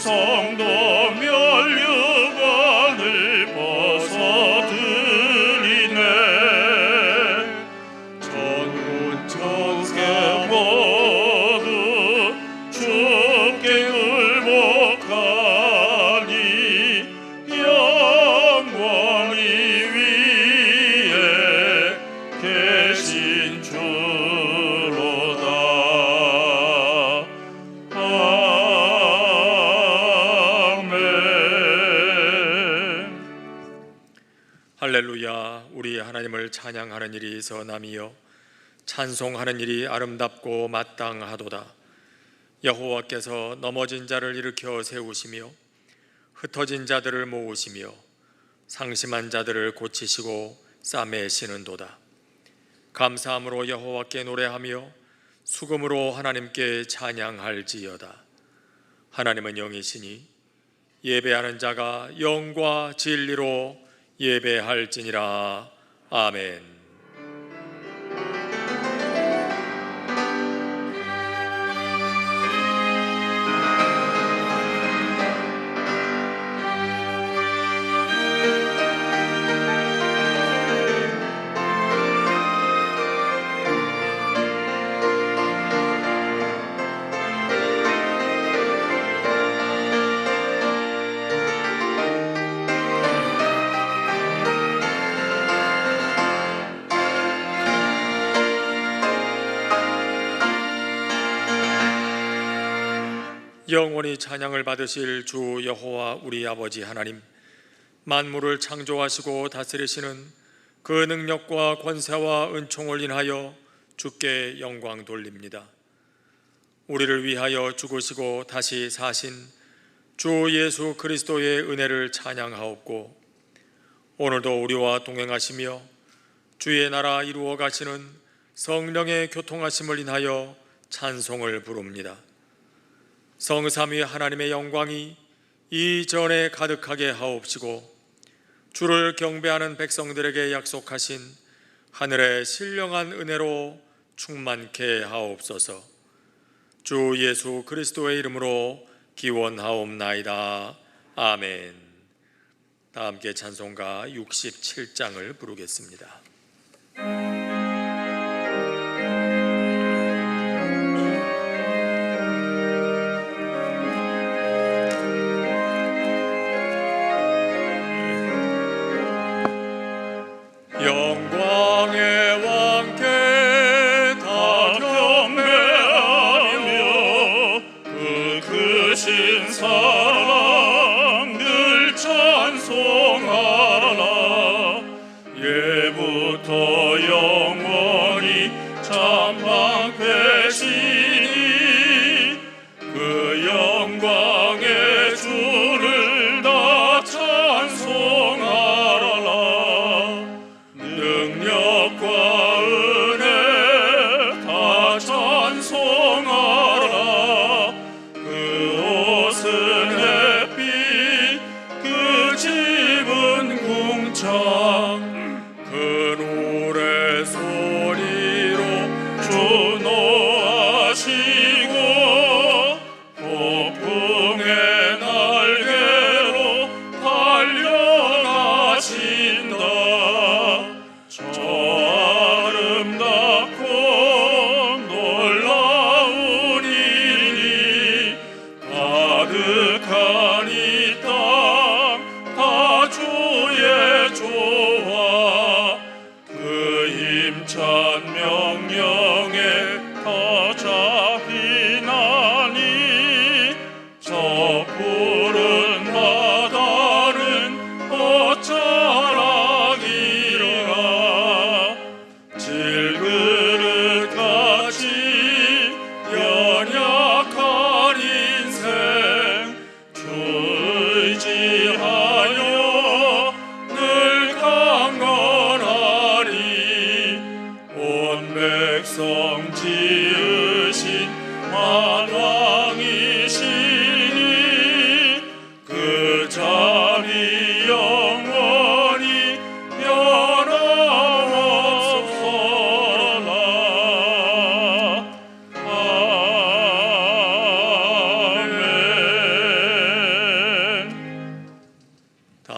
성도 면류관을 벗어들이네. 천군 천사 모두 주께 굴복하니 영원히 위에 계신 주로다. 할렐루야. 우리 하나님을 찬양하는 일이 선함이요 찬송하는 일이 아름답고 마땅하도다. 여호와께서 넘어진 자를 일으켜 세우시며 흩어진 자들을 모으시며 상심한 자들을 고치시고 싸매시는도다. 감사함으로 여호와께 노래하며 수금으로 하나님께 찬양할지어다. 하나님은 영이시니 예배하는 자가 영과 진리로 예배할지니라. 아멘. 영원히 찬양을 받으실 주 여호와 우리 아버지 하나님, 만물을 창조하시고 다스리시는 그 능력과 권세와 은총을 인하여 주께 영광 돌립니다. 우리를 위하여 죽으시고 다시 사신 주 예수 그리스도의 은혜를 찬양하옵고, 오늘도 우리와 동행하시며 주의 나라 이루어 가시는 성령의 교통하심을 인하여 찬송을 부릅니다. 성삼위 하나님의 영광이 이전에 가득하게 하옵시고, 주를 경배하는 백성들에게 약속하신 하늘의 신령한 은혜로 충만케 하옵소서. 주 예수 그리스도의 이름으로 기원하옵나이다. 아멘. 다 함께 찬송가 67장을 부르겠습니다. 영광의 왕께 다 경배하며 그 크신 사랑 늘 찬송하라. 예부터 영원히 참방되시니 그 영광의 주를 다 찬송하라. 능력과 은혜 다 찬송하라. 그 옷은 햇빛, 그 집은 궁창, 그 노래 소리로 주 노하시고 폭풍의 날개로 달려가신다. 저 아름답고 놀라운 일이 가득한 이 땅 다 주의 조화, 그 힘찬 명령에 더 잡히나니 저 푸른 바다는 어쩌라기라. 질그릇같이 연약한 인생 주 의지하여 늘 강건하리. 온 백성 지으신 만왕이시니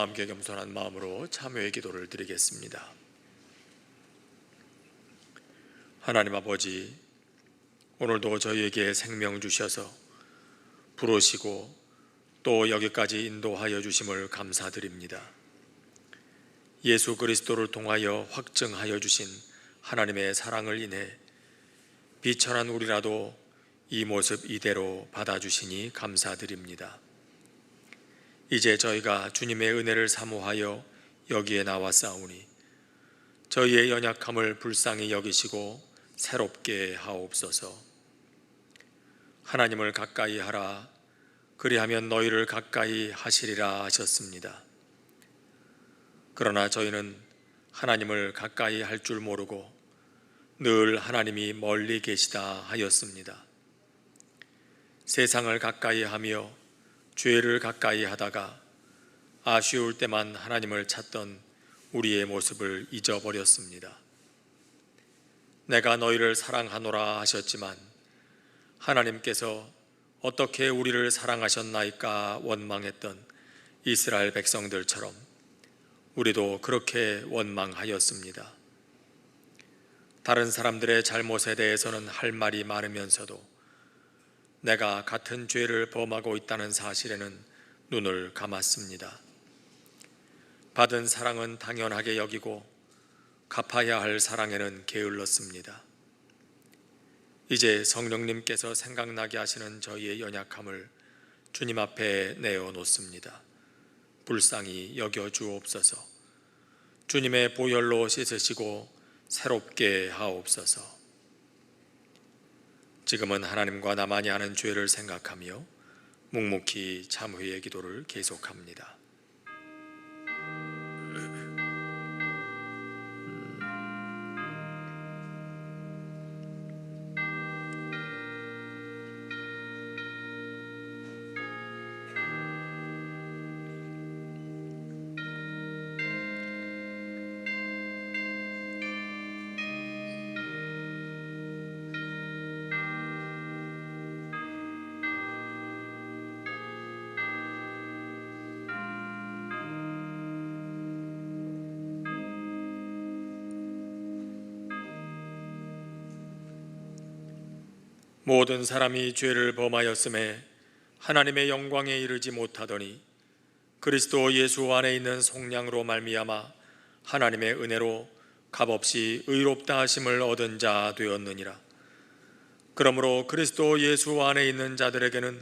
함께 겸손한 마음으로 참회의 기도를 드리겠습니다. 하나님 아버지, 오늘도 저희에게 생명 주셔서 부르시고 또 여기까지 인도하여 주심을 감사드립니다. 예수 그리스도를 통하여 확증하여 주신 하나님의 사랑을 인해 비천한 우리라도 이 모습 이대로 받아주시니 감사드립니다. 이제 저희가 주님의 은혜를 사모하여 여기에 나왔사오니 저희의 연약함을 불쌍히 여기시고 새롭게 하옵소서. 하나님을 가까이 하라, 그리하면 너희를 가까이 하시리라 하셨습니다. 그러나 저희는 하나님을 가까이 할 줄 모르고 늘 하나님이 멀리 계시다 하였습니다. 세상을 가까이 하며 죄를 가까이 하다가 아쉬울 때만 하나님을 찾던 우리의 모습을 잊어버렸습니다. 내가 너희를 사랑하노라 하셨지만 하나님께서 어떻게 우리를 사랑하셨나이까 원망했던 이스라엘 백성들처럼 우리도 그렇게 원망하였습니다. 다른 사람들의 잘못에 대해서는 할 말이 많으면서도 내가 같은 죄를 범하고 있다는 사실에는 눈을 감았습니다. 받은 사랑은 당연하게 여기고 갚아야 할 사랑에는 게을렀습니다. 이제 성령님께서 생각나게 하시는 저희의 연약함을 주님 앞에 내어놓습니다. 불쌍히 여겨 주옵소서. 주님의 보혈로 씻으시고 새롭게 하옵소서. 지금은 하나님과 나만이 하는 죄를 생각하며 묵묵히 참회의 기도를 계속합니다. 모든 사람이 죄를 범하였음에 하나님의 영광에 이르지 못하더니 그리스도 예수 안에 있는 속량으로 말미암아 하나님의 은혜로 값없이 의롭다 하심을 얻은 자 되었느니라. 그러므로 그리스도 예수 안에 있는 자들에게는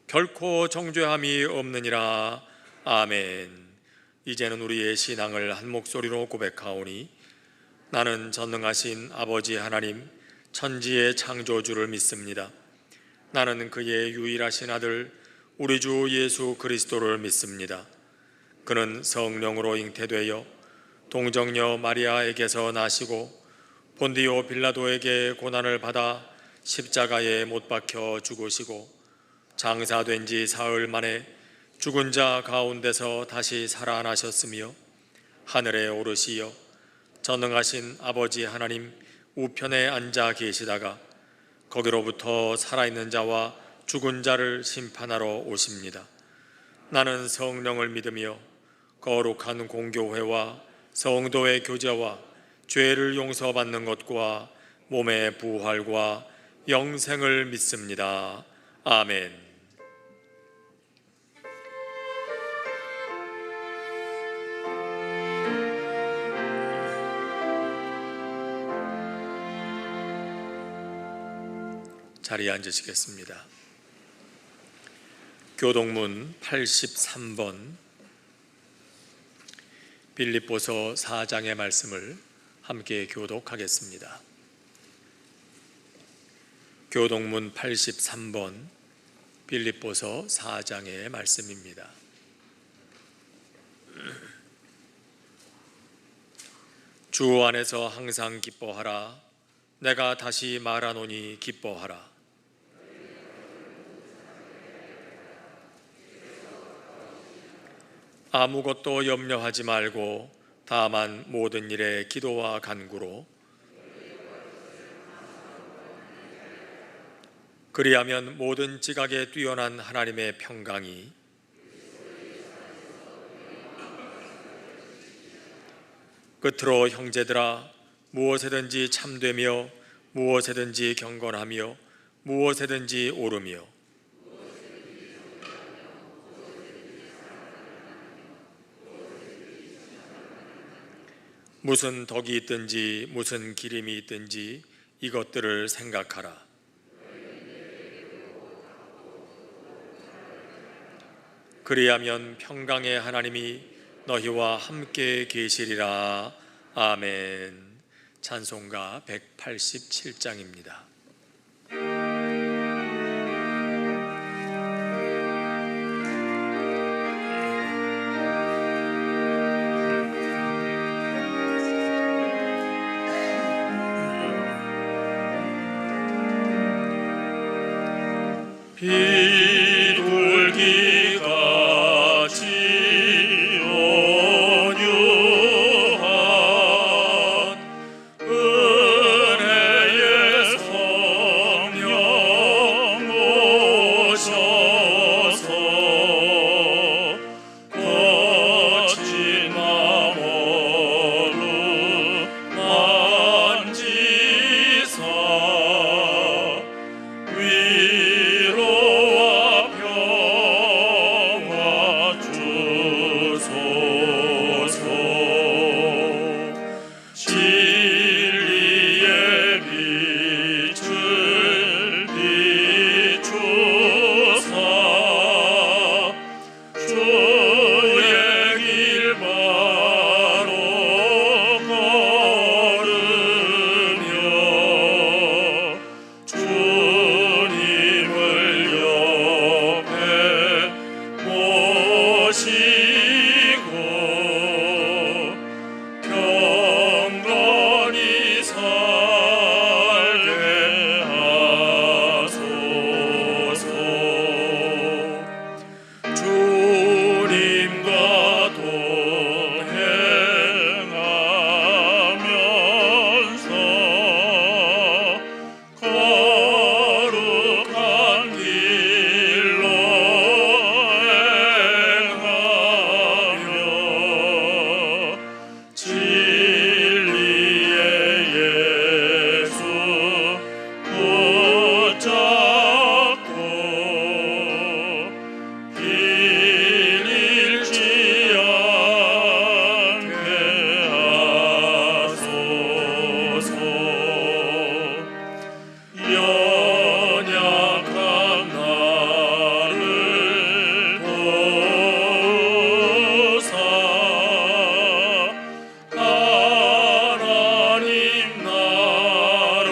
결코 정죄함이 없느니라. 아멘. 이제는 우리의 신앙을 한 목소리로 고백하오니 나는 전능하신 아버지 하나님 천지의 창조주를 믿습니다. 나는 그의 유일하신 아들 우리 주 예수 그리스도를 믿습니다. 그는 성령으로 잉태되어 동정녀 마리아에게서 나시고 본디오 빌라도에게 고난을 받아 십자가에 못 박혀 죽으시고 장사된 지 사흘 만에 죽은 자 가운데서 다시 살아나셨으며 하늘에 오르시어 전능하신 아버지 하나님 우편에 앉아 계시다가 거기로부터 살아있는 자와 죽은 자를 심판하러 오십니다. 나는 성령을 믿으며 거룩한 공교회와 성도의 교제와 죄를 용서받는 것과 몸의 부활과 영생을 믿습니다. 아멘. 자리에 앉으시겠습니다. 교동문 83번 빌립보서 4장의 말씀을 함께 교독하겠습니다. 교동문 83번 빌립보서 4장의 말씀입니다. 주 안에서 항상 기뻐하라. 내가 다시 말하노니 기뻐하라. 아무것도 염려하지 말고 다만 모든 일에 기도와 간구로 그리하면 모든 지각에 뛰어난 하나님의 평강이 끝으로 형제들아, 무엇에든지 참되며 무엇에든지 경건하며 무엇에든지 옳으며 무슨 덕이 있든지 무슨 기림이 있든지 이것들을 생각하라. 그리하면 평강의 하나님이 너희와 함께 계시리라. 아멘. 찬송가 187장입니다. 비둘기같이 온유한 은혜의 성령 오셔서 거친 마음으로 만지사 위로와 평화 주소서. 진리의 빛을 비추사 주의 길 바로 걸으며 주님을 옆에 모시고 경건히 살게 하소서. 주님과 동행하면서 거룩한 길로 행하며 진리의 예수 붙잡고 길 잃지 않게 하소서. 연약한 나를 도우사 하나님 나라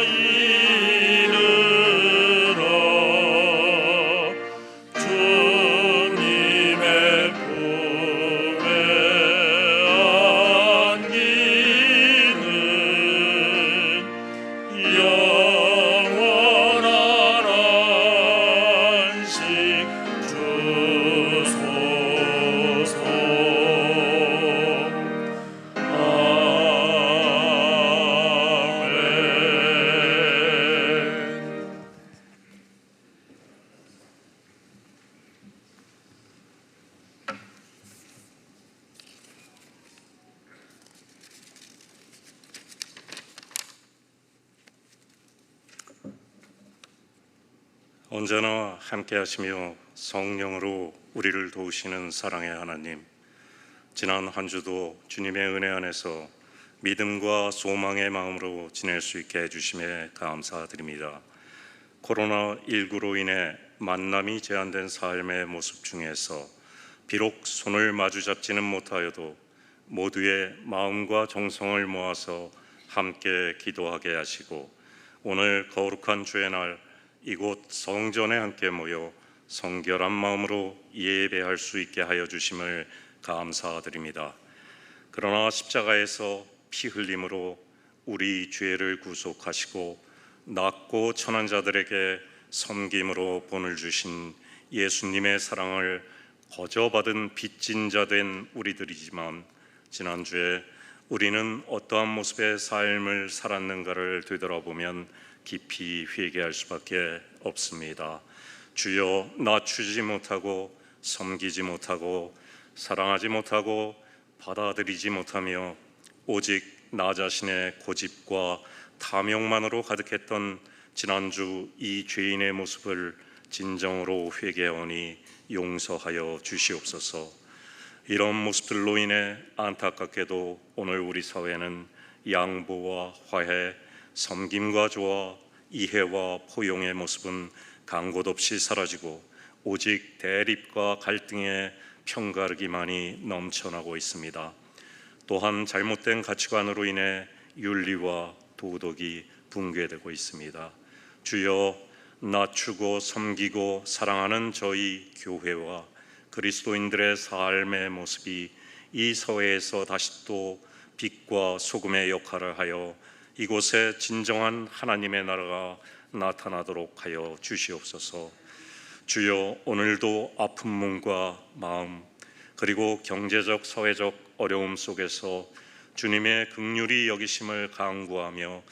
이르러 주님의 품에 안기는 영원한 안식 주소서. 아멘. 언제나 함께 하시며 성령으로 우리를 도우시는 사랑의 하나님, 지난 한 주도 주님의 은혜 안에서 믿음과 소망의 마음으로 지낼 수 있게 해주심에 감사드립니다. 코로나19로 인해 만남이 제한된 삶의 모습 중에서 비록 손을 마주잡지는 못하여도 모두의 마음과 정성을 모아서 함께 기도하게 하시고 오늘 거룩한 주의 날 이곳 성전에 함께 모여 성결한 마음으로 예배할 수 있게 하여 주심을 감사드립니다. 그러나 십자가에서 피 흘림으로 우리 죄를 구속하시고 낮고 천한 자들에게 섬김으로 본을 주신 예수님의 사랑을 거저받은 빚진 자 된 우리들이지만 지난주에 우리는 어떠한 모습의 삶을 살았는가를 되돌아보면 깊이 회개할 수밖에 없습니다. 주여, 낮추지 못하고 섬기지 못하고 사랑하지 못하고 받아들이지 못하며 오직 나 자신의 고집과 탐욕만으로 가득했던 지난주 이 죄인의 모습을 진정으로 회개하오니 용서하여 주시옵소서. 이런 모습들로 인해 안타깝게도 오늘 우리 사회는 양보와 화해, 섬김과 조화, 이해와 포용의 모습은 간 곳 없이 사라지고 오직 대립과 갈등의 편가르기만이 넘쳐나고 있습니다. 또한 잘못된 가치관으로 인해 윤리와 도덕이 붕괴되고 있습니다. 주여, 낮추고 섬기고 사랑하는 저희 교회와 그리스도인들의 삶의 모습이 이 사회에서 다시 또 빛과 소금의 역할을 하여 이곳에 진정한 하나님의 나라가 나타나도록 하여 주시옵소서. 주여, 오늘도 아픈 몸과 마음 그리고 경제적 사회적 어려움 속에서 주님의 긍휼히 여기심을 간구하며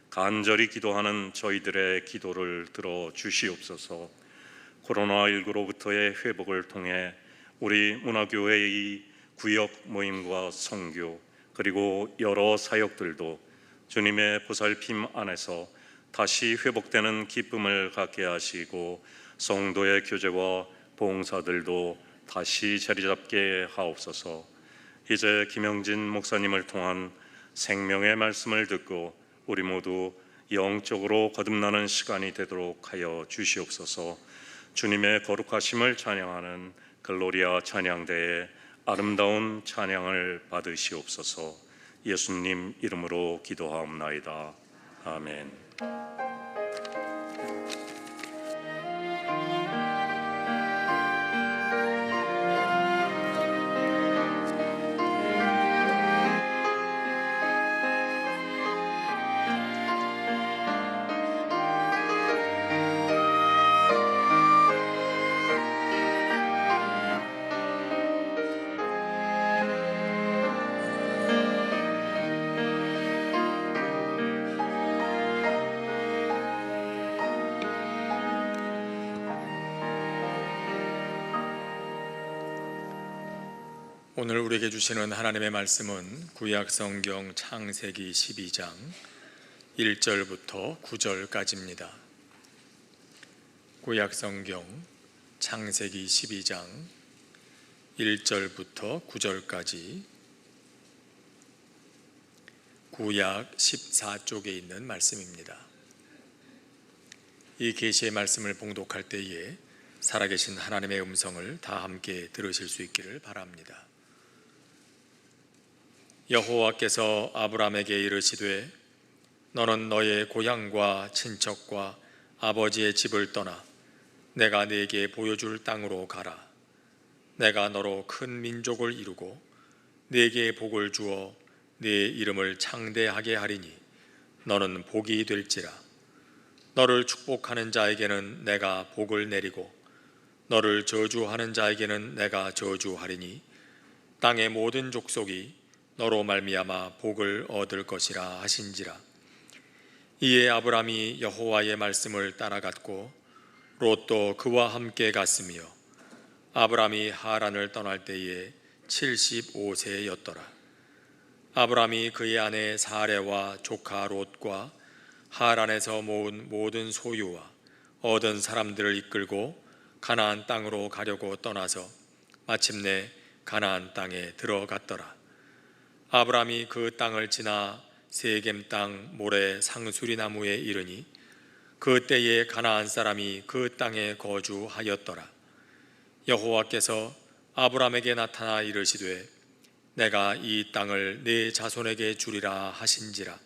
간절히 기도하는 저희들의 기도를 들어 주시옵소서. 코로나19로부터의 회복을 통해 우리 문화교회의 구역 모임과 선교 그리고 여러 사역들도 주님의 보살핌 안에서 다시 회복되는 기쁨을 갖게 하시고 성도의 교제와 봉사들도 다시 자리잡게 하옵소서. 이제 김영진 목사님을 통한 생명의 말씀을 듣고 우리 모두 영적으로 거듭나는 시간이 되도록 하여 주시옵소서. 주님의 거룩하심을 찬양하는 글로리아 찬양대의 아름다운 찬양을 받으시옵소서. 예수님 이름으로 기도하옵나이다. 아멘. 오늘 우리에게 주시는 하나님의 말씀은 구약 성경 창세기 12장 1절부터 9절까지입니다. 구약 성경 창세기 12장 1절부터 9절까지 구약 14쪽에 있는 말씀입니다. 이 계시의 말씀을 봉독할 때에 살아계신 하나님의 음성을 다 함께 들으실 수 있기를 바랍니다. 여호와께서 아브람에게 이르시되 너는 너의 고향과 친척과 아버지의 집을 떠나 내가 네게 보여줄 땅으로 가라. 내가 너로 큰 민족을 이루고 네게 복을 주어 네 이름을 창대하게 하리니 너는 복이 될지라. 너를 축복하는 자에게는 내가 복을 내리고 너를 저주하는 자에게는 내가 저주하리니 땅의 모든 족속이 너로 말미암아 복을 얻을 것이라 하신지라. 이에 아브람이 여호와의 말씀을 따라갔고 롯도 그와 함께 갔으며 아브람이 하란을 떠날 때에 75세였더라. 아브람이 그의 아내 사레와 조카 롯과 하란에서 모은 모든 소유와 얻은 사람들을 이끌고 가나안 땅으로 가려고 떠나서 마침내 가나안 땅에 들어갔더라. 아브람이 그 땅을 지나 세겜 땅 모래 상수리 나무에 이르니 그 때에 가나안 사람이 그 땅에 거주하였더라. 여호와께서 아브람에게 나타나 이르시되 내가 이 땅을 네 자손에게 주리라 하신지라.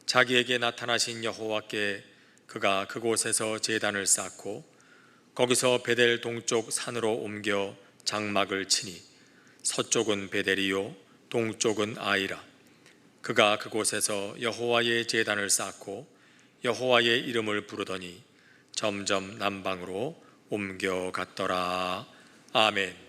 자기에게 나타나신 여호와께 그가 그곳에서 제단을 쌓고 거기서 베델 동쪽 산으로 옮겨 장막을 치니 서쪽은 베델이요 동쪽은 아이라. 그가 그곳에서 여호와의 제단을 쌓고 여호와의 이름을 부르더니 점점 남방으로 옮겨갔더라. 아멘.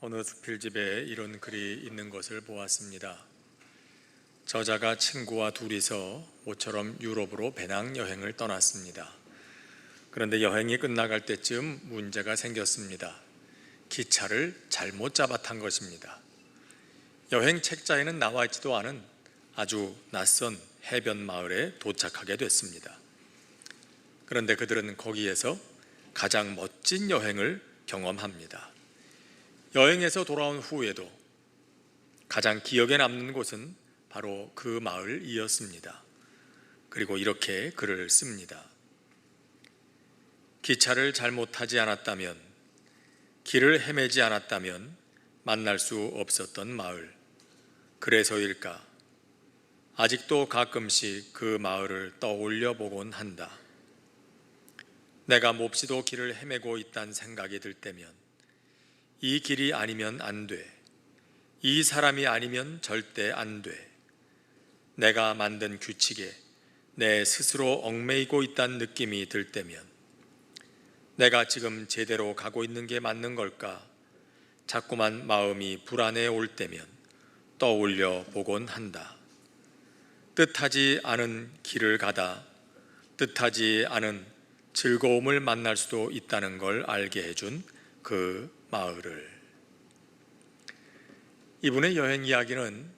어느 수필집에 이런 글이 있는 것을 보았습니다. 저자가 친구와 둘이서 모처럼 유럽으로 배낭여행을 떠났습니다. 그런데 여행이 끝나갈 때쯤 문제가 생겼습니다. 기차를 잘못 잡아탄 것입니다. 여행 책자에는 나와 있지도 않은 아주 낯선 해변 마을에 도착하게 됐습니다. 그런데 그들은 거기에서 가장 멋진 여행을 경험합니다. 여행에서 돌아온 후에도 가장 기억에 남는 곳은 바로 그 마을이었습니다. 그리고 이렇게 글을 씁니다. 기차를 잘못 타지 않았다면, 길을 헤매지 않았다면 만날 수 없었던 마을. 그래서일까? 아직도 가끔씩 그 마을을 떠올려 보곤 한다. 내가 몹시도 길을 헤매고 있다는 생각이 들 때면, 이 길이 아니면 안 돼. 이 사람이 아니면 절대 안 돼. 내가 만든 규칙에 내 스스로 얽매이고 있다는 느낌이 들 때면, 내가 지금 제대로 가고 있는 게 맞는 걸까? 자꾸만 마음이 불안해 올 때면 떠올려 보곤 한다. 뜻하지 않은 길을 가다 뜻하지 않은 즐거움을 만날 수도 있다는 걸 알게 해준 그 마을을. 이분의 여행 이야기는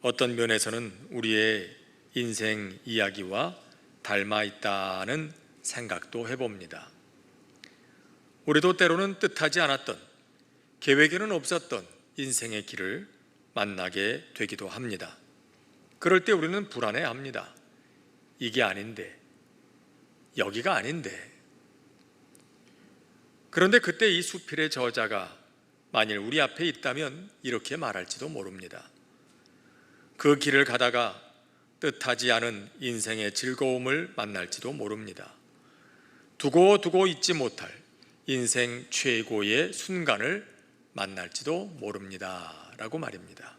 어떤 면에서는 우리의 인생 이야기와 닮아 있다는 생각도 해봅니다. 우리도 때로는 뜻하지 않았던, 계획에는 없었던 인생의 길을 만나게 되기도 합니다. 그럴 때 우리는 불안해합니다. 이게 아닌데, 여기가 아닌데. 그런데 그때 이 수필의 저자가 만일 우리 앞에 있다면 이렇게 말할지도 모릅니다. 그 길을 가다가 뜻하지 않은 인생의 즐거움을 만날지도 모릅니다. 두고 잊지 못할 인생 최고의 순간을 만날지도 모릅니다 라고 말입니다.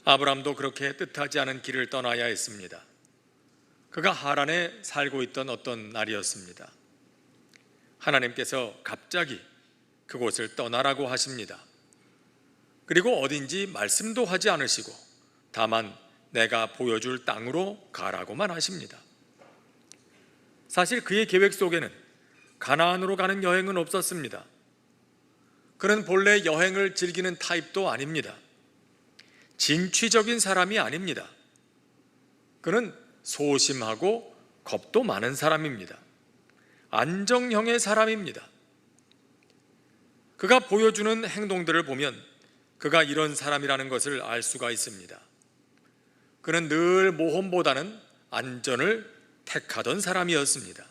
아브라함도 그렇게 뜻하지 않은 길을 떠나야 했습니다. 그가 하란에 살고 있던 어떤 날이었습니다. 하나님께서 갑자기 그곳을 떠나라고 하십니다. 그리고 어딘지 말씀도 하지 않으시고 다만 내가 보여줄 땅으로 가라고만 하십니다. 사실 그의 계획 속에는 가나안으로 가는 여행은 없었습니다. 그는 본래 여행을 즐기는 타입도 아닙니다. 진취적인 사람이 아닙니다. 그는 소심하고 겁도 많은 사람입니다. 안정형의 사람입니다. 그가 보여주는 행동들을 보면 그가 이런 사람이라는 것을 알 수가 있습니다. 그는 늘 모험보다는 안전을 택하던 사람이었습니다.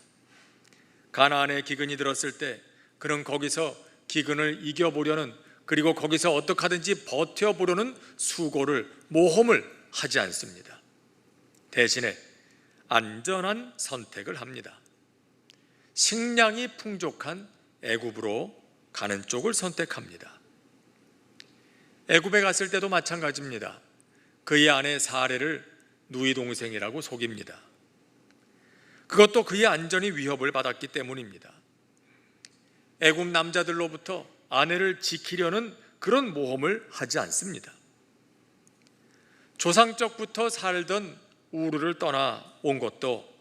가나안에 기근이 들었을 때 그는 거기서 기근을 이겨보려는, 그리고 거기서 어떻게 하든지 버텨보려는 수고를, 모험을 하지 않습니다. 대신에 안전한 선택을 합니다. 식량이 풍족한 애굽으로 가는 쪽을 선택합니다. 애굽에 갔을 때도 마찬가지입니다. 그의 아내 사레를 누이 동생이라고 속입니다. 그것도 그의 안전이 위협을 받았기 때문입니다. 애굽 남자들로부터 아내를 지키려는 그런 모험을 하지 않습니다. 조상적부터 살던 우르를 떠나 온 것도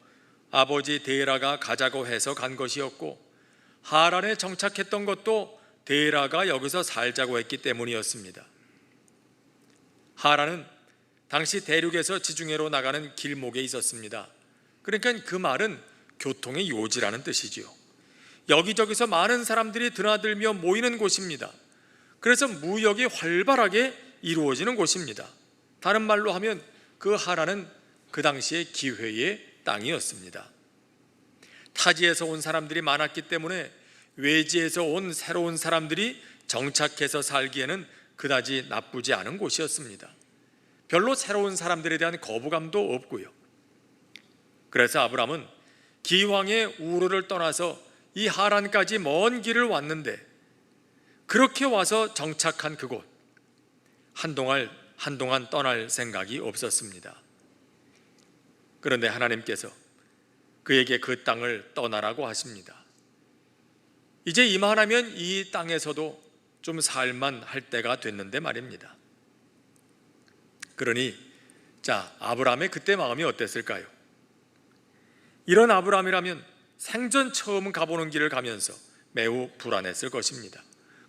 아버지 데라가 가자고 해서 간 것이었고, 하란에 정착했던 것도 데라가 여기서 살자고 했기 때문이었습니다. 하란은 당시 대륙에서 지중해로 나가는 길목에 있었습니다. 그러니까 그 말은 교통의 요지라는 뜻이지요. 여기저기서 많은 사람들이 드나들며 모이는 곳입니다. 그래서 무역이 활발하게 이루어지는 곳입니다. 다른 말로 하면 그 하란은 그 당시의 기회의 땅이었습니다. 타지에서 온 사람들이 많았기 때문에 외지에서 온 새로운 사람들이 정착해서 살기에는 그다지 나쁘지 않은 곳이었습니다. 별로 새로운 사람들에 대한 거부감도 없고요. 그래서 아브람은 기왕에 우르를 떠나서 이 하란까지 먼 길을 왔는데, 그렇게 와서 정착한 그곳, 한동안 떠날 생각이 없었습니다. 그런데 하나님께서 그에게 그 땅을 떠나라고 하십니다. 이제 이만하면 이 땅에서도 좀 살만 할 때가 됐는데 말입니다. 그러니 아브라함의 그때 마음이 어땠을까요? 이런 아브라함이라면 생전 처음 가보는 길을 가면서 매우 불안했을 것입니다.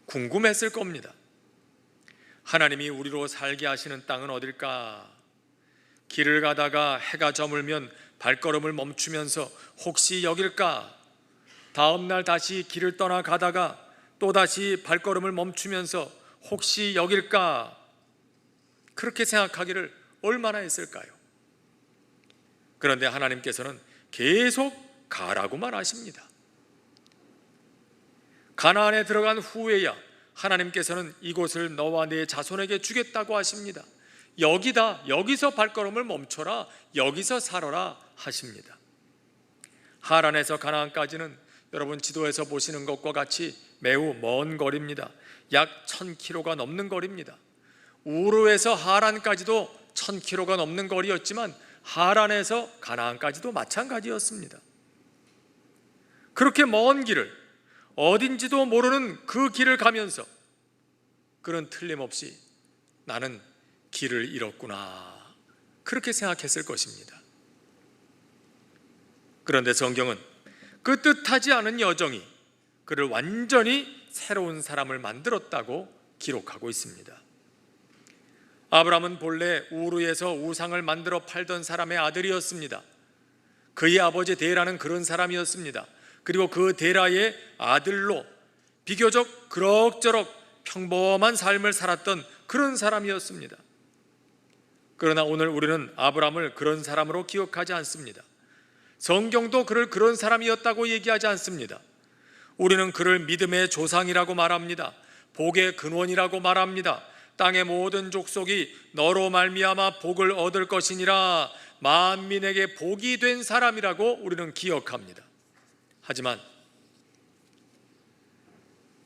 궁금했을 겁니다. 하나님이 우리로 살게 하시는 땅은 어딜까? 길을 가다가 해가 저물면 발걸음을 멈추면서 혹시 여길까? 다음 날 다시 길을 떠나 가다가 또다시 발걸음을 멈추면서 혹시 여길까? 그렇게 생각하기를 얼마나 했을까요? 그런데 하나님께서는 계속 가라고만 하십니다. 가나안에 들어간 후에야 하나님께서는 이곳을 너와 네 자손에게 주겠다고 하십니다. 여기다, 여기서 발걸음을 멈춰라, 여기서 살아라 하십니다. 하란에서 가나안까지는 여러분 지도에서 보시는 것과 같이 매우 먼 거리입니다. 약 1000km가 넘는 거리입니다. 우르에서 하란까지도 1000km가 넘는 거리였지만 하란에서 가나안까지도 마찬가지였습니다. 그렇게 먼 길을, 어딘지도 모르는 그 길을 가면서 그는 틀림없이 나는 길을 잃었구나, 그렇게 생각했을 것입니다. 그런데 성경은 그 뜻하지 않은 여정이 그를 완전히 새로운 사람을 만들었다고 기록하고 있습니다. 아브라함은 본래 우르에서 우상을 만들어 팔던 사람의 아들이었습니다. 그의 아버지 데라는 그런 사람이었습니다. 그리고 그 데라의 아들로 비교적 그럭저럭 평범한 삶을 살았던 그런 사람이었습니다. 그러나 오늘 우리는 아브라함을 그런 사람으로 기억하지 않습니다. 성경도 그를 그런 사람이었다고 얘기하지 않습니다. 우리는 그를 믿음의 조상이라고 말합니다. 복의 근원이라고 말합니다. 땅의 모든 족속이 너로 말미암아 복을 얻을 것이니라, 만민에게 복이 된 사람이라고 우리는 기억합니다. 하지만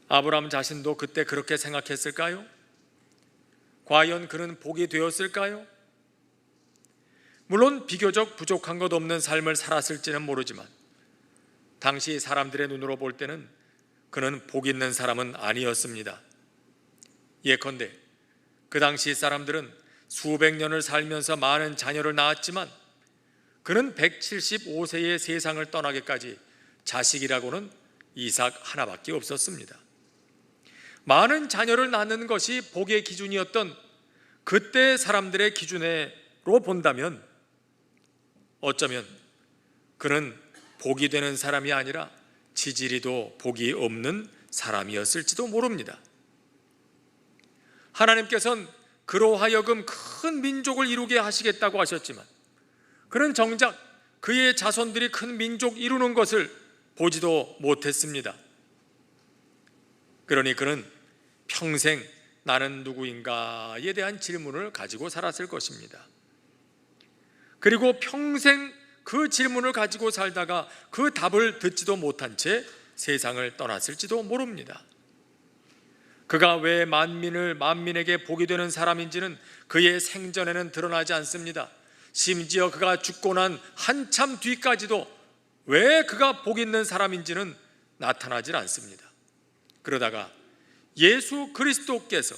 아브라함 자신도 그때 그렇게 생각했을까요? 과연 그는 복이 되었을까요? 물론 비교적 부족한 것 없는 삶을 살았을지는 모르지만 당시 사람들의 눈으로 볼 때는 그는 복 있는 사람은 아니었습니다. 예컨대 그 당시 사람들은 수백 년을 살면서 많은 자녀를 낳았지만 그는 175세의 세상을 떠나기까지 자식이라고는 이삭 하나밖에 없었습니다. 많은 자녀를 낳는 것이 복의 기준이었던 그때 사람들의 기준으로 본다면 어쩌면 그는 복이 되는 사람이 아니라 지지리도 복이 없는 사람이었을지도 모릅니다. 하나님께서는 그로 하여금 큰 민족을 이루게 하시겠다고 하셨지만 그는 정작 그의 자손들이 큰 민족 이루는 것을 보지도 못했습니다. 그러니 그는 평생 나는 누구인가에 대한 질문을 가지고 살았을 것입니다. 그리고 평생 그 질문을 가지고 살다가 그 답을 듣지도 못한 채 세상을 떠났을지도 모릅니다. 그가 왜 만민에게 복이 되는 사람인지는 그의 생전에는 드러나지 않습니다. 심지어 그가 죽고 난 한참 뒤까지도 왜 그가 복 있는 사람인지는 나타나질 않습니다. 그러다가 예수 그리스도께서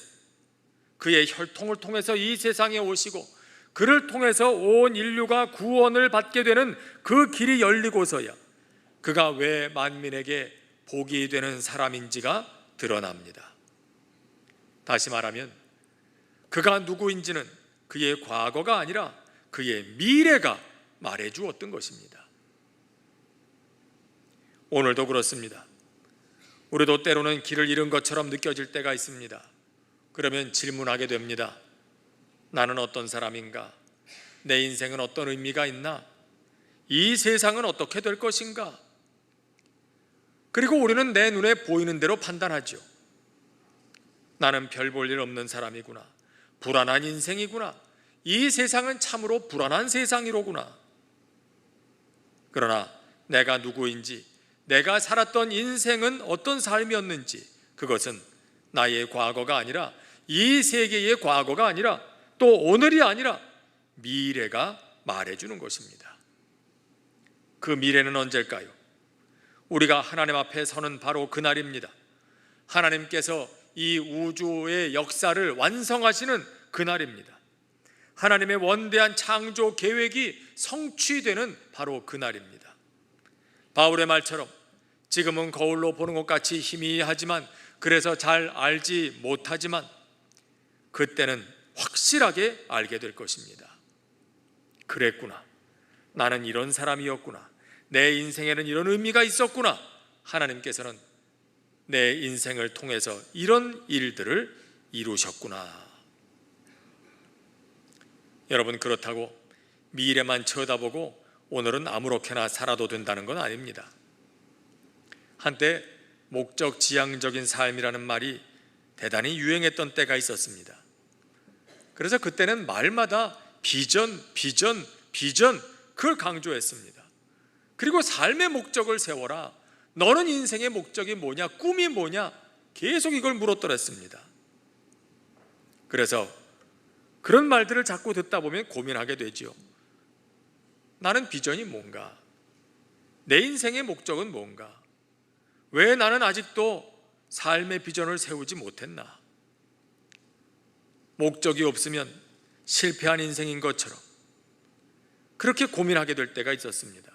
그의 혈통을 통해서 이 세상에 오시고 그를 통해서 온 인류가 구원을 받게 되는 그 길이 열리고서야 그가 왜 만민에게 복이 되는 사람인지가 드러납니다. 다시 말하면 그가 누구인지는 그의 과거가 아니라 그의 미래가 말해주었던 것입니다. 오늘도 그렇습니다. 우리도 때로는 길을 잃은 것처럼 느껴질 때가 있습니다. 그러면 질문하게 됩니다. 나는 어떤 사람인가? 내 인생은 어떤 의미가 있나? 이 세상은 어떻게 될 것인가? 그리고 우리는 내 눈에 보이는 대로 판단하죠. 나는 별 볼 일 없는 사람이구나. 불안한 인생이구나. 이 세상은 참으로 불안한 세상이로구나. 그러나 내가 누구인지, 내가 살았던 인생은 어떤 삶이었는지, 그것은 나의 과거가 아니라, 이 세계의 과거가 아니라, 또 오늘이 아니라 미래가 말해주는 것입니다. 그 미래는 언제일까요? 우리가 하나님 앞에 서는 바로 그날입니다. 하나님께서 이 우주의 역사를 완성하시는 그날입니다. 하나님의 원대한 창조 계획이 성취되는 바로 그날입니다. 바울의 말처럼 지금은 거울로 보는 것 같이 희미하지만, 그래서 잘 알지 못하지만 그때는 확실하게 알게 될 것입니다. 그랬구나. 나는 이런 사람이었구나. 내 인생에는 이런 의미가 있었구나. 하나님께서는 내 인생을 통해서 이런 일들을 이루셨구나. 여러분, 그렇다고 미래만 쳐다보고 오늘은 아무렇게나 살아도 된다는 건 아닙니다. 한때 목적 지향적인 삶이라는 말이 대단히 유행했던 때가 있었습니다. 그래서 그때는 말마다 비전, 그걸 강조했습니다. 그리고 삶의 목적을 세워라. 너는 인생의 목적이 뭐냐? 꿈이 뭐냐? 계속 이걸 물었더랬습니다. 그래서 그런 말들을 자꾸 듣다 보면 고민하게 되죠. 나는 비전이 뭔가? 내 인생의 목적은 뭔가? 왜 나는 아직도 삶의 비전을 세우지 못했나? 목적이 없으면 실패한 인생인 것처럼 그렇게 고민하게 될 때가 있었습니다.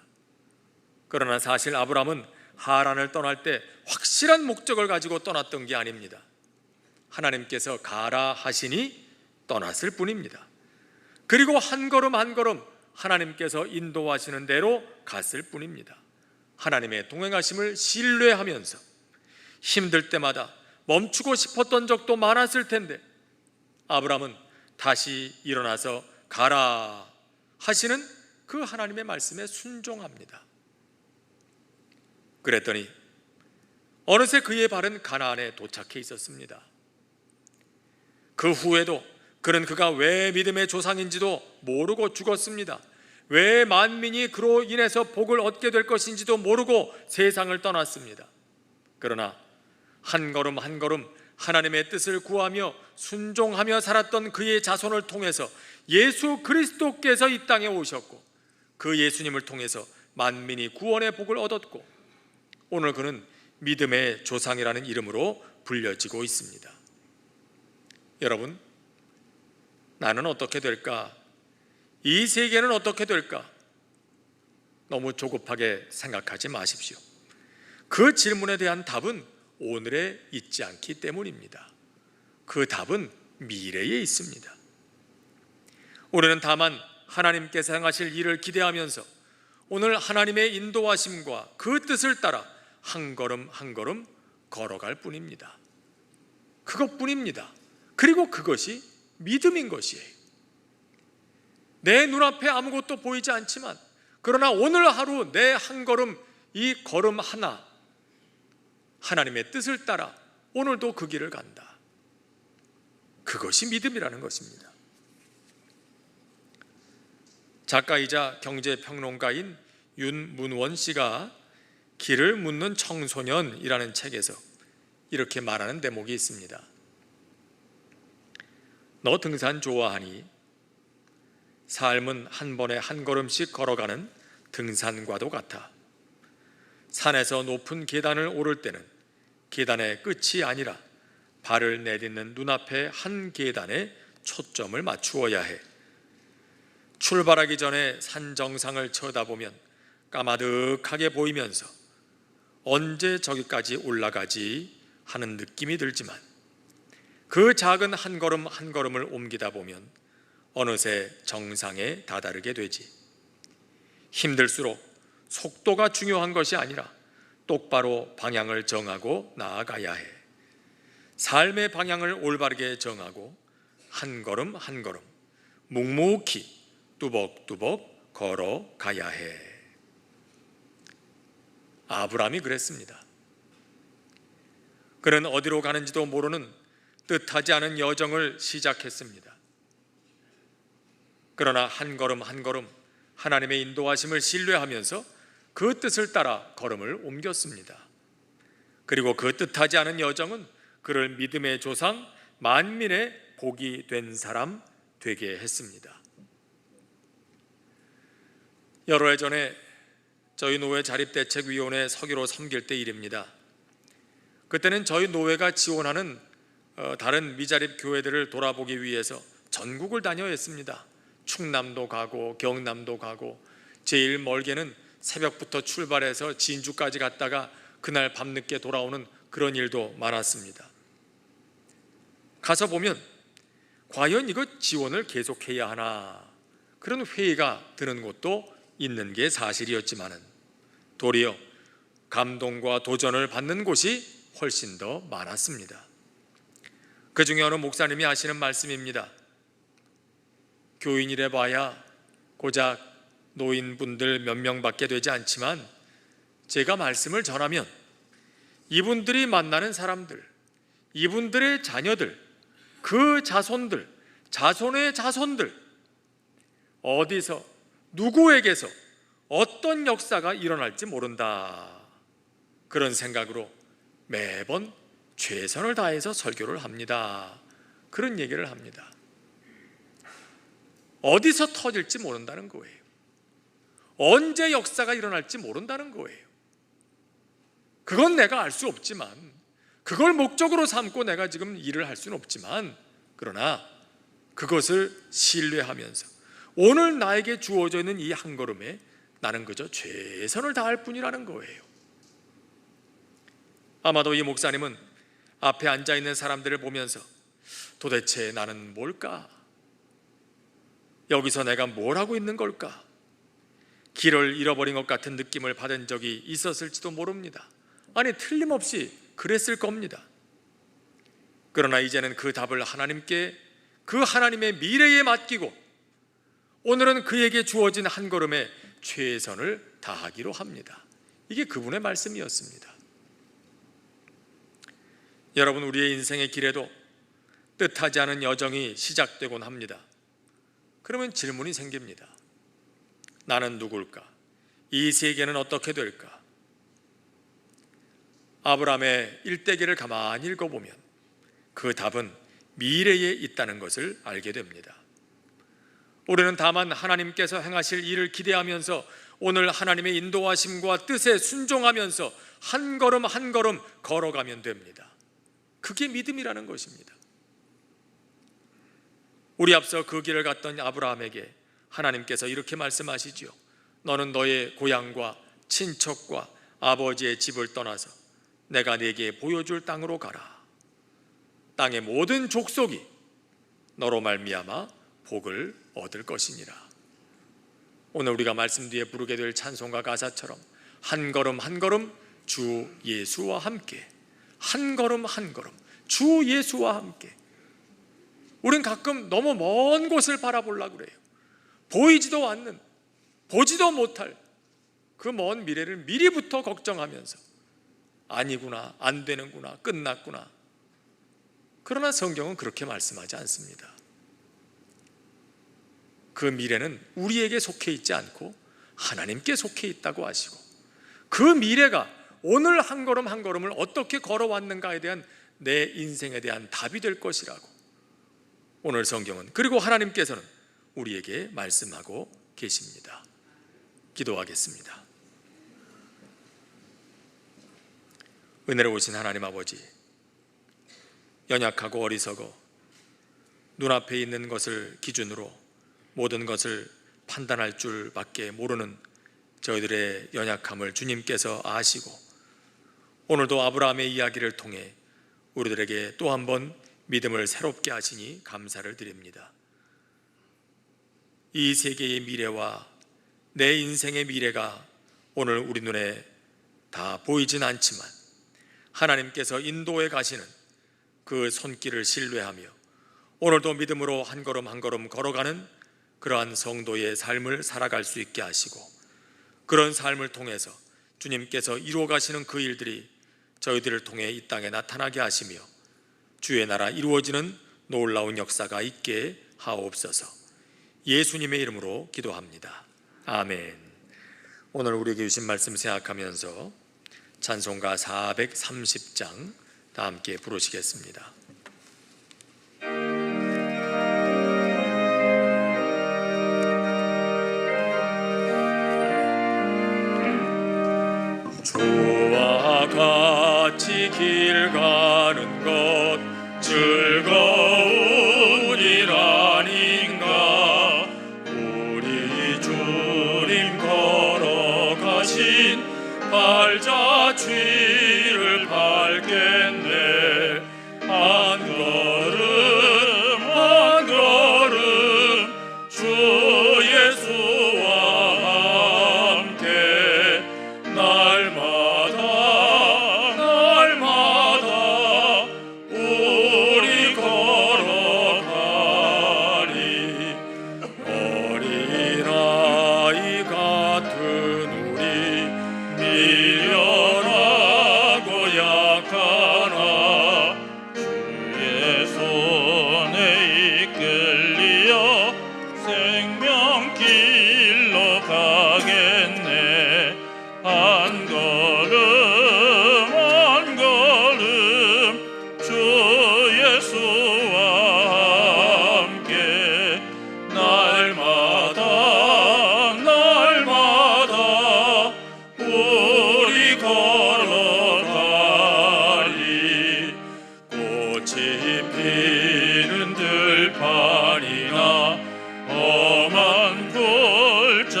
그러나 사실 아브라함은 하란을 떠날 때 확실한 목적을 가지고 떠났던 게 아닙니다. 하나님께서 가라 하시니 떠났을 뿐입니다. 그리고 한 걸음 한 걸음 하나님께서 인도하시는 대로 갔을 뿐입니다. 하나님의 동행하심을 신뢰하면서 힘들 때마다 멈추고 싶었던 적도 많았을 텐데 아브라함은 다시 일어나서 가라 하시는 그 하나님의 말씀에 순종합니다. 그랬더니 어느새 그의 발은 가나안에 도착해 있었습니다. 그 후에도 그는 그가 왜 믿음의 조상인지도 모르고 죽었습니다. 왜 만민이 그로 인해서 복을 얻게 될 것인지도 모르고 세상을 떠났습니다. 그러나 한 걸음 한 걸음 하나님의 뜻을 구하며 순종하며 살았던 그의 자손을 통해서 예수 그리스도께서 이 땅에 오셨고 그 예수님을 통해서 만민이 구원의 복을 얻었고 오늘 그는 믿음의 조상이라는 이름으로 불려지고 있습니다. 여러분, 나는 어떻게 될까? 이 세계는 어떻게 될까? 너무 조급하게 생각하지 마십시오. 그 질문에 대한 답은 오늘에 있지 않기 때문입니다. 그 답은 미래에 있습니다. 우리는 다만 하나님께서 행하실 일을 기대하면서 오늘 하나님의 인도하심과 그 뜻을 따라 한 걸음 한 걸음 걸어갈 뿐입니다. 그것뿐입니다. 그리고 그것이 믿음인 것이에요. 내 눈앞에 아무것도 보이지 않지만 그러나 오늘 하루 내 한 걸음, 이 걸음 하나 하나님의 뜻을 따라 오늘도 그 길을 간다. 그것이 믿음이라는 것입니다. 작가이자 경제평론가인 윤문원 씨가 길을 묻는 청소년이라는 책에서 이렇게 말하는 대목이 있습니다. 너 등산 좋아하니? 삶은 한 번에 한 걸음씩 걸어가는 등산과도 같아. 산에서 높은 계단을 오를 때는 계단의 끝이 아니라 발을 내딛는 눈앞의 한 계단에 초점을 맞추어야 해. 출발하기 전에 산 정상을 쳐다보면 까마득하게 보이면서 언제 저기까지 올라가지 하는 느낌이 들지만 그 작은 한 걸음 한 걸음을 옮기다 보면 어느새 정상에 다다르게 되지. 힘들수록 속도가 중요한 것이 아니라 똑바로 방향을 정하고 나아가야 해. 삶의 방향을 올바르게 정하고 한 걸음 한 걸음 묵묵히 뚜벅뚜벅 걸어가야 해. 아브라함이 그랬습니다. 그는 어디로 가는지도 모르는 뜻하지 않은 여정을 시작했습니다. 그러나 한 걸음 한 걸음 하나님의 인도하심을 신뢰하면서 그 뜻을 따라 걸음을 옮겼습니다. 그리고 그 뜻하지 않은 여정은 그를 믿음의 조상 만민의 복이 된 사람 되게 했습니다. 여러 해 전에 저희 노회 자립대책위원회 서기로 섬길 때 일입니다. 그때는 저희 노회가 지원하는 다른 미자립 교회들을 돌아보기 위해서 전국을 다녀야 했습니다. 충남도 가고 경남도 가고 제일 멀게는 새벽부터 출발해서 진주까지 갔다가 그날 밤늦게 돌아오는 그런 일도 많았습니다. 가서 보면 과연 이거 지원을 계속해야 하나 그런 회의가 드는 곳도 있는 게 사실이었지만은 도리어 감동과 도전을 받는 곳이 훨씬 더 많았습니다. 그 중에 어느 목사님이 하시는 말씀입니다. 교인이래 봐야 고작 노인분들 몇 명밖에 되지 않지만 제가 말씀을 전하면 이분들이 만나는 사람들, 이분들의 자녀들, 그 자손들, 자손의 자손들 어디서 누구에게서 어떤 역사가 일어날지 모른다. 그런 생각으로 매번 최선을 다해서 설교를 합니다. 그런 얘기를 합니다. 어디서 터질지 모른다는 거예요. 언제 역사가 일어날지 모른다는 거예요. 그건 내가 알 수 없지만 그걸 목적으로 삼고 내가 지금 일을 할 수는 없지만 그러나 그것을 신뢰하면서 오늘 나에게 주어져 있는 이 한 걸음에 나는 그저 최선을 다할 뿐이라는 거예요. 아마도 이 목사님은 앞에 앉아있는 사람들을 보면서 도대체 나는 뭘까? 여기서 내가 뭘 하고 있는 걸까? 길을 잃어버린 것 같은 느낌을 받은 적이 있었을지도 모릅니다. 아니 틀림없이 그랬을 겁니다. 그러나 이제는 그 답을 하나님께 그 하나님의 미래에 맡기고 오늘은 그에게 주어진 한 걸음에 최선을 다하기로 합니다. 이게 그분의 말씀이었습니다. 여러분, 우리의 인생의 길에도 뜻하지 않은 여정이 시작되곤 합니다. 그러면 질문이 생깁니다. 나는 누굴까? 이 세계는 어떻게 될까? 아브라함의 일대기를 가만히 읽어보면 그 답은 미래에 있다는 것을 알게 됩니다. 우리는 다만 하나님께서 행하실 일을 기대하면서 오늘 하나님의 인도하심과 뜻에 순종하면서 한 걸음 한 걸음 걸어가면 됩니다. 그게 믿음이라는 것입니다. 우리 앞서 그 길을 갔던 아브라함에게 하나님께서 이렇게 말씀하시죠. 너는 너의 고향과 친척과 아버지의 집을 떠나서 내가 네게 보여줄 땅으로 가라. 땅의 모든 족속이 너로 말미암아 복을 얻을 것이니라. 오늘 우리가 말씀 뒤에 부르게 될 찬송가 가사처럼 한 걸음 한 걸음 주 예수와 함께, 한 걸음 한 걸음 주 예수와 함께 우린 가끔 너무 먼 곳을 바라보려고 그래요. 보이지도 않는, 보지도 못할 그 먼 미래를 미리부터 걱정하면서 아니구나, 안 되는구나, 끝났구나. 그러나 성경은 그렇게 말씀하지 않습니다. 그 미래는 우리에게 속해 있지 않고 하나님께 속해 있다고 하시고, 그 미래가 오늘 한 걸음 한 걸음을 어떻게 걸어왔는가에 대한 내 인생에 대한 답이 될 것이라고 오늘 성경은, 그리고 하나님께서는 우리에게 말씀하고 계십니다. 기도하겠습니다. 은혜로우신 하나님 아버지, 연약하고 어리석어 눈앞에 있는 것을 기준으로 모든 것을 판단할 줄 밖에 모르는 저희들의 연약함을 주님께서 아시고, 오늘도 아브라함의 이야기를 통해 우리들에게 또 한 번 믿음을 새롭게 하시니 감사를 드립니다. 이 세계의 미래와 내 인생의 미래가 오늘 우리 눈에 다 보이진 않지만 하나님께서 인도해 가시는 그 손길을 신뢰하며 오늘도 믿음으로 한 걸음 한 걸음 걸어가는 그러한 성도의 삶을 살아갈 수 있게 하시고, 그런 삶을 통해서 주님께서 이루어 가시는 그 일들이 저희들을 통해 이 땅에 나타나게 하시며 주의 나라 이루어지는 놀라운 역사가 있게 하옵소서. 예수님의 이름으로 기도합니다. 아멘. 오늘 우리에게 주신 말씀 생각하면서 찬송가 430장 다 함께 부르시겠습니다. 주와 같이 길 가는 것 즐거운 일 아닌가. 우리 주님 걸어가신 발자취를 밟겠네. 한 걸음 한 걸음 주 예수와 함께 날마다 날마다 우리 걸어가리. 어린아이 같은 우리 미련하고 약하나 주의 손에 이끌리어 생명길로 가겠네. 한 걸음 한 걸음 주 예수와 함께 날마다 날마다 우리 걸어가리. 꽃이 피는 들판이나 험한 골짜기라도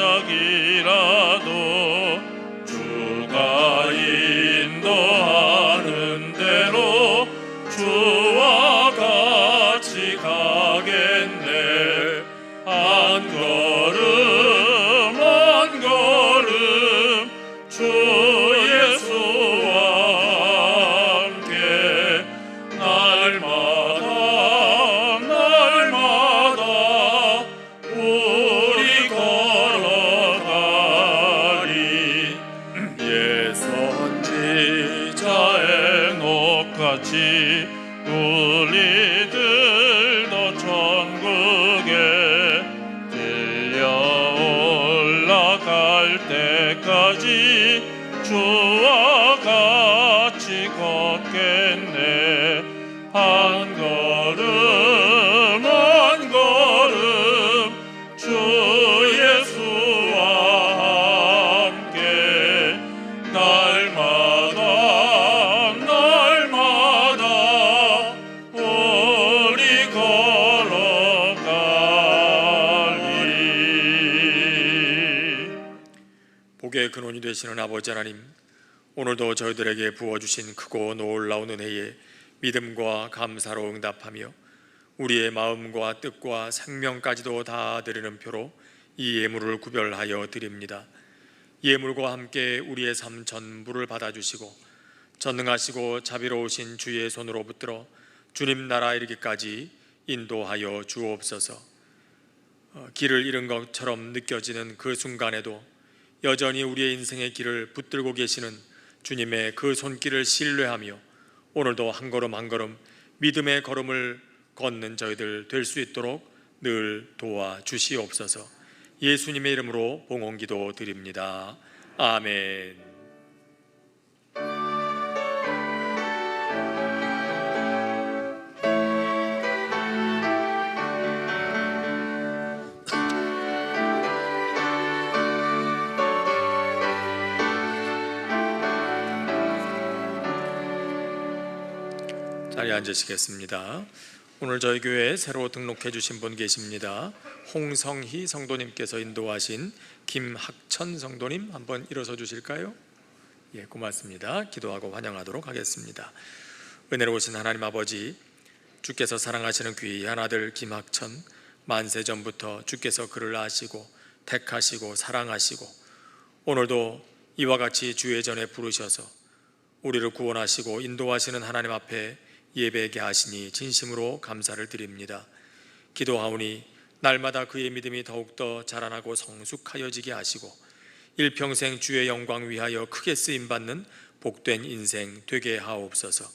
주가 인도하는 대로 주와 같이 가겠네. 한 걸음 한 걸음 주 예수와 함께 날마다 날마다 우리 걸어가리. 예선지자의 녹같이 우리들도 천국에 들려 올라갈 때까지 주와 같이 걷겠네. 한 걸음 한 걸음 주 예수와 함께 날마다 날마다 우리 걸어가리. 복의 근원이 되시는 아버지 하나님, 오늘도 저희들에게 부어주신 크고 놀라운 은혜에 믿음과 감사로 응답하며 우리의 마음과 뜻과 생명까지도 다 드리는 표로 이 예물을 구별하여 드립니다. 예물과 함께 우리의 삶 전부를 받아주시고 전능하시고 자비로우신 주의 손으로 붙들어 주님 나라 이르기까지 인도하여 주옵소서. 길을 잃은 것처럼 느껴지는 그 순간에도 여전히 우리의 인생의 길을 붙들고 계시는 주님의 그 손길을 신뢰하며 오늘도 한 걸음 한 걸음 믿음의 걸음을 걷는 저희들 될 수 있도록 늘 도와주시옵소서. 예수님의 이름으로 봉헌기도 드립니다. 아멘. 자리에 앉으시겠습니다. 오늘 저희 교회에 새로 등록해 주신 분 계십니다. 홍성희 성도님께서 인도하신 김학천 성도님, 한번 일어서 주실까요? 예, 고맙습니다. 기도하고 환영하도록 하겠습니다. 은혜로우신 하나님 아버지, 주께서 사랑하시는 귀한 아들 김학천, 만세 전부터 주께서 그를 아시고 택하시고 사랑하시고 오늘도 이와 같이 주의 전에 부르셔서 우리를 구원하시고 인도하시는 하나님 앞에 예배하게 하시니 진심으로 감사를 드립니다. 기도하오니 날마다 그의 믿음이 더욱더 자라나고 성숙하여지게 하시고 일평생 주의 영광 위하여 크게 쓰임받는 복된 인생 되게 하옵소서.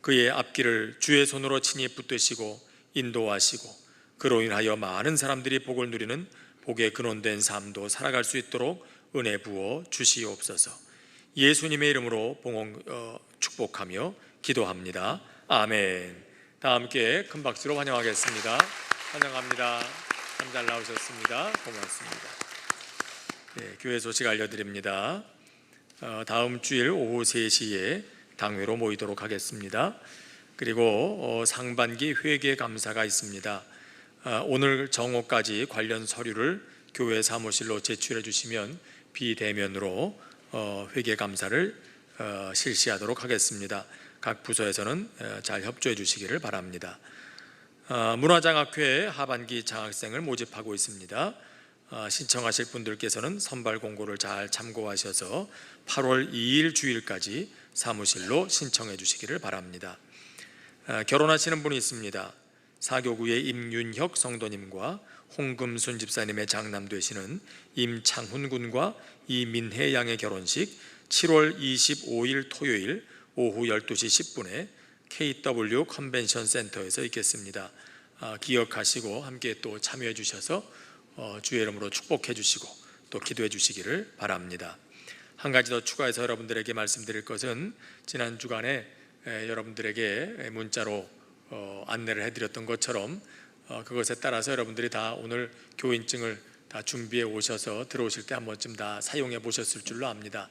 그의 앞길을 주의 손으로 친히 붙드시고 인도하시고 그로 인하여 많은 사람들이 복을 누리는 복의 근원된 삶도 살아갈 수 있도록 은혜 부어 주시옵소서. 예수님의 이름으로 축복하며 기도합니다. 아멘. 다 함께 큰 박수로 환영하겠습니다. 환영합니다. 참 잘 나오셨습니다. 고맙습니다. 네, 교회 소식 알려드립니다. 다음 주일 오후 3시에 당회로 모이도록 하겠습니다. 그리고 상반기 회계 감사가 있습니다. 오늘 정오까지 관련 서류를 교회 사무실로 제출해 주시면 비대면으로 회계 감사를 실시하도록 하겠습니다. 각 부서에서는 잘 협조해 주시기를 바랍니다. 문화장학회 하반기 장학생을 모집하고 있습니다. 신청하실 분들께서는 선발 공고를 잘 참고하셔서 8월 2일 주일까지 사무실로 신청해 주시기를 바랍니다. 결혼하시는 분이 있습니다. 사교구의 임윤혁 성도님과 홍금순 집사님의 장남 되시는 임창훈 군과 이민혜 양의 결혼식 7월 25일 토요일 오후 12시 10분에 KW 컨벤션 센터에서 있겠습니다. 기억하시고 함께 또 참여해 주셔서 주의 이름으로 축복해 주시고 또 기도해 주시기를 바랍니다. 한 가지 더 추가해서 여러분들에게 말씀드릴 것은 지난 주간에 여러분들에게 문자로 안내를 해드렸던 것처럼 그것에 따라서 여러분들이 다 오늘 교인증을 다 준비해 오셔서 들어오실 때 한 번쯤 다 사용해 보셨을 줄로 압니다.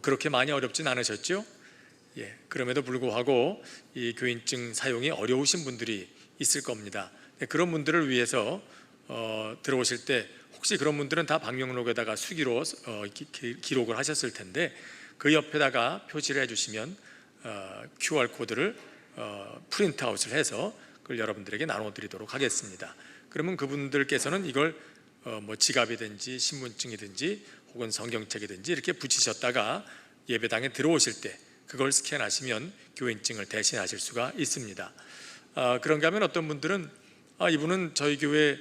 그렇게 많이 어렵진 않으셨죠? 예, 그럼에도 불구하고 이 교인증 사용이 어려우신 분들이 있을 겁니다. 그런 분들을 위해서 들어오실 때 혹시 그런 분들은 다 방명록에다가 수기로 기록을 하셨을 텐데 그 옆에다가 표시를 해주시면 QR코드를 프린트아웃을 해서 그걸 여러분들에게 나눠드리도록 하겠습니다. 그러면 그분들께서는 이걸 지갑이든지 신분증이든지 혹은 성경책이든지 이렇게 붙이셨다가 예배당에 들어오실 때 그걸 스캔하시면 교인증을 대신하실 수가 있습니다. 그런가 하면 어떤 분들은 이분은 저희 교회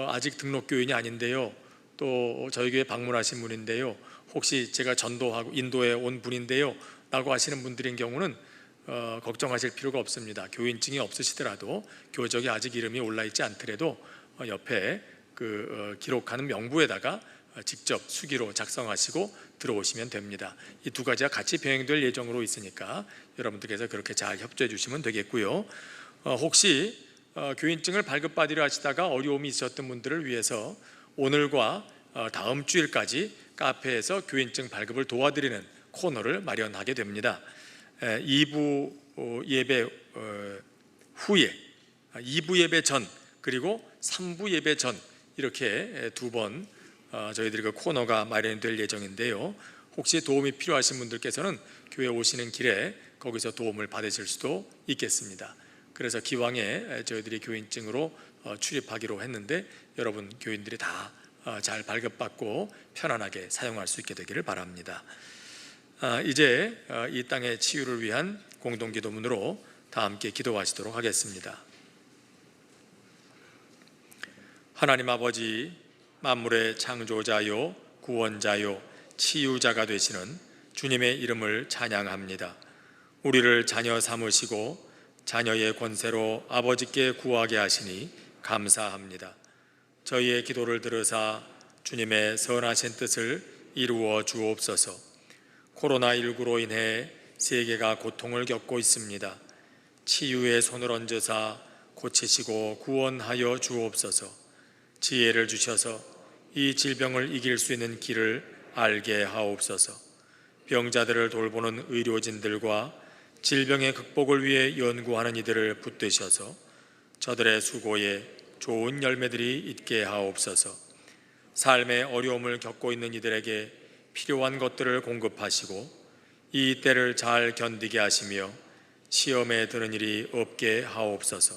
아직 등록 교인이 아닌데요, 또 저희 교회 방문하신 분인데요, 혹시 제가 전도하고 인도에 온 분인데요 라고 하시는 분들인 경우는 걱정하실 필요가 없습니다. 교인증이 없으시더라도 교적에 아직 이름이 올라있지 않더라도 옆에 기록하는 명부에다가 직접 수기로 작성하시고 들어오시면 됩니다. 이 두 가지가 같이 병행될 예정으로 있으니까 여러분들께서 그렇게 잘 협조해 주시면 되겠고요. 혹시 교인증을 발급받으려 하시다가 어려움이 있었던 분들을 위해서 오늘과 다음 주일까지 카페에서 교인증 발급을 도와드리는 코너를 마련하게 됩니다. 2부 예배 후에, 2부 예배 전 그리고 3부 예배 전 이렇게 두 번 저희들이 그 코너가 마련될 예정인데요, 혹시 도움이 필요하신 분들께서는 교회 오시는 길에 거기서 도움을 받으실 수도 있겠습니다. 그래서 기왕에 저희들이 교인증으로 출입하기로 했는데 여러분 교인들이 다 잘 발급받고 편안하게 사용할 수 있게 되기를 바랍니다. 이제 이 땅의 치유를 위한 공동기도문으로 다 함께 기도하시도록 하겠습니다. 하나님 아버지, 만물의 창조자요 구원자요 치유자가 되시는 주님의 이름을 찬양합니다. 우리를 자녀 삼으시고 자녀의 권세로 아버지께 구하게 하시니 감사합니다. 저희의 기도를 들으사 주님의 선하신 뜻을 이루어 주옵소서. 코로나19로 인해 세계가 고통을 겪고 있습니다. 치유의 손을 얹으사 고치시고 구원하여 주옵소서. 지혜를 주셔서 이 질병을 이길 수 있는 길을 알게 하옵소서. 병자들을 돌보는 의료진들과 질병의 극복을 위해 연구하는 이들을 붙드셔서 저들의 수고에 좋은 열매들이 있게 하옵소서. 삶의 어려움을 겪고 있는 이들에게 필요한 것들을 공급하시고 이 때를 잘 견디게 하시며 시험에 드는 일이 없게 하옵소서.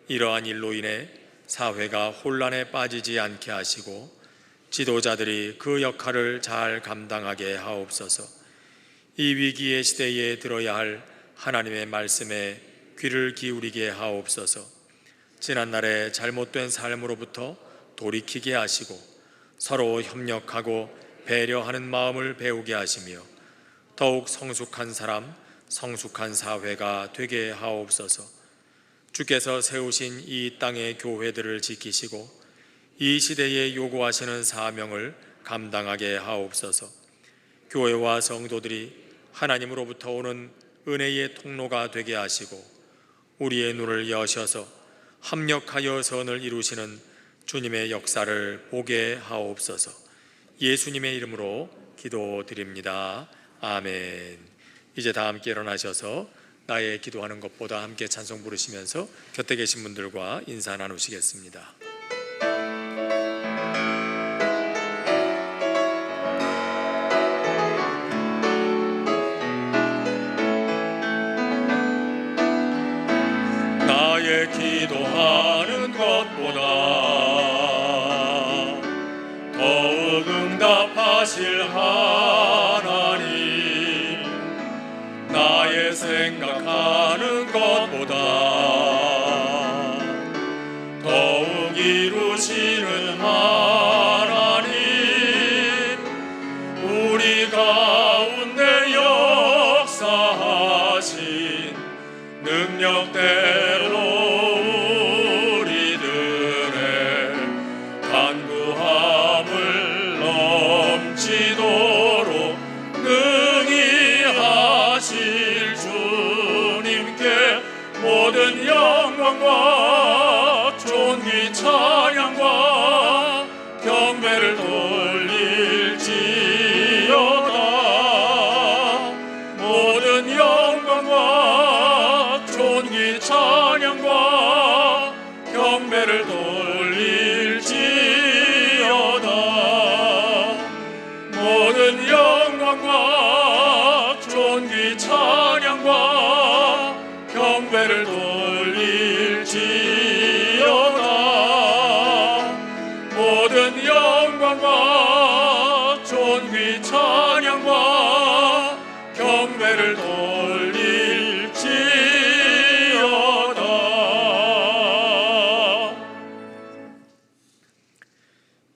이러한 일로 인해 사회가 혼란에 빠지지 않게 하시고 지도자들이 그 역할을 잘 감당하게 하옵소서. 이 위기의 시대에 들어야 할 하나님의 말씀에 귀를 기울이게 하옵소서. 지난날의 잘못된 삶으로부터 돌이키게 하시고 서로 협력하고 배려하는 마음을 배우게 하시며 더욱 성숙한 사람, 성숙한 사회가 되게 하옵소서. 주께서 세우신 이 땅의 교회들을 지키시고 이 시대에 요구하시는 사명을 감당하게 하옵소서. 교회와 성도들이 하나님으로부터 오는 은혜의 통로가 되게 하시고 우리의 눈을 여셔서 합력하여 선을 이루시는 주님의 역사를 보게 하옵소서. 예수님의 이름으로 기도드립니다. 아멘. 이제 다 함께 일어나셔서 나의 기도하는 것보다 함께 찬송 부르시면서 곁에 계신 분들과 인사 나누시겠습니다. 나의 기도하는 것보다 더욱 응답하실 하나님, 나의 생각하는 것보다 더욱 이루시는 하나님, 우리 가운데 역사하신 능력대로 우리들의 간구함을 넘치도록 능히 하실 주님께 모든 영광과 존귀 찬양과 경배를 돌릴지어다. 모든 영광과 존귀 찬양과 경배를 돌릴지어다. 모든 영광과 존귀 찬양과 경배를 돌릴지어다. 모든 영광과 존귀 찬양과 경배를 돌릴지어다.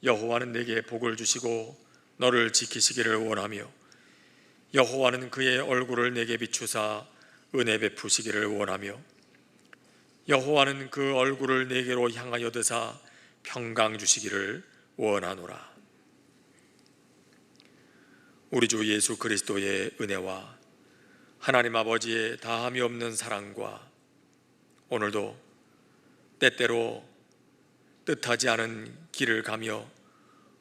여호와는 내게 복을 주시고 너를 지키시기를 원하며 여호와는 그의 얼굴을 내게 비추사 은혜 베푸시기를 원하며 여호와는 그 얼굴을 내게로 향하여 드사 평강 주시기를 원하노라. 우리 주 예수 그리스도의 은혜와 하나님 아버지의 다함이 없는 사랑과 오늘도 때때로 뜻하지 않은 길을 가며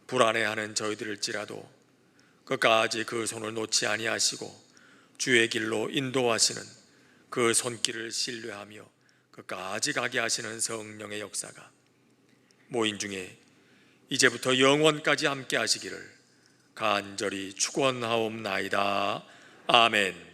불안해하는 저희들일지라도 끝까지 그 손을 놓지 아니하시고 주의 길로 인도하시는 그 손길을 신뢰하며 끝까지 가게 하시는 성령의 역사가 모인 중에 이제부터 영원까지 함께 하시기를 간절히 축원하옵나이다. 아멘.